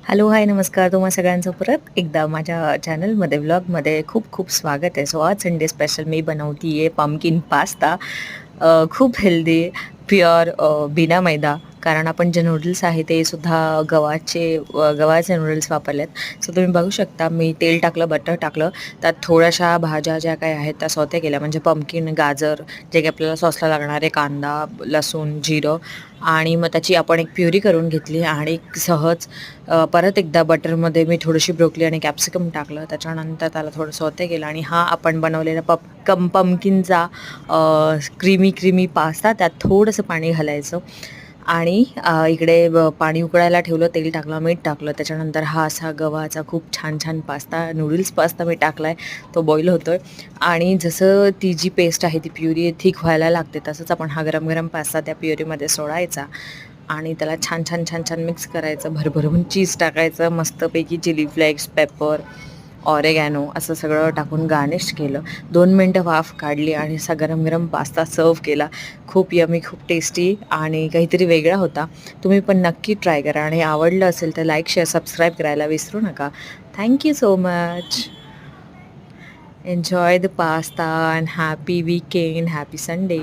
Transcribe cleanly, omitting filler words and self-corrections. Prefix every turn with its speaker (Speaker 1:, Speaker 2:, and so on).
Speaker 1: Hello, हाय, नमस्कार. तुम्हा सगळ्यांचं परत एकदा माझ्या चॅनलमध्ये, व्लॉगमध्ये खूप खूप स्वागत आहे. सो आज संडे स्पेशल मी बनवती आहे पम्पकिन पास्ता. खूप हेल्दी, प्युअर, बिना मैदा. कारण आपण जे नूडल्स आहे ते सुद्धा गव्हाचे नूडल्स वापरलेत. सो तुम्ही बघू शकता, मी तेल टाकलं, बटर टाकलं, त्यात थोड्याशा भाज्या ज्या काही आहेत त्या सौते केल्या. म्हणजे पम्पकिन, गाजर, जे काही आपल्याला सॉसला लागणारे, कांदा, लसूण, जिरं, आणि मग त्याची आपण एक प्युरी करून घेतली. आणि सहज परत एकदा बटरमध्ये मी थोडीशी ब्रोकली आणि कॅप्सिकम टाकलं. त्याच्यानंतर त्याला थोडं सौते केलं आणि हा आपण बनवलेला पम्पकिनचा क्रीमी क्रीमी पास्ता, त्यात थोडंसं पाणी घालायचं. आणि इकडे पाणी उकळायला ठेवलं, तेल टाकलं, मीठ टाकलं. त्याच्यानंतर हा असा गव्हाचा खूप छान छान पास्ता, नूडल्स पास्ता मी टाकला आहे. तो बॉईल होतो आहे. आणि जसं ती जी पेस्ट आहे, ती प्युरी थिक व्हायला लागते, तसंच आपण हा गरम गरम पास्ता त्या प्युरीमध्ये सोडायचा आणि त्याला छान छान छान छान मिक्स करायचं. भरभरून चीज टाकायचं, मस्तपैकी चिली फ्लेक्स, पेपर, ऑरेगॅनो असं सगळं टाकून गार्निश केलं. 2 मिनटं वाफ काढली आणि असा गरम गरम पास्ता सर्व्ह केला. खूप यमी, खूप टेस्टी आणि काहीतरी वेगळा होता. तुम्ही पण नक्की ट्राय करा आणि आवडलं असेल तर लाईक, शेअर, सबस्क्राईब करायला विसरू नका. Thank you so much. Enjoy the pasta and happy weekend, happy Sunday.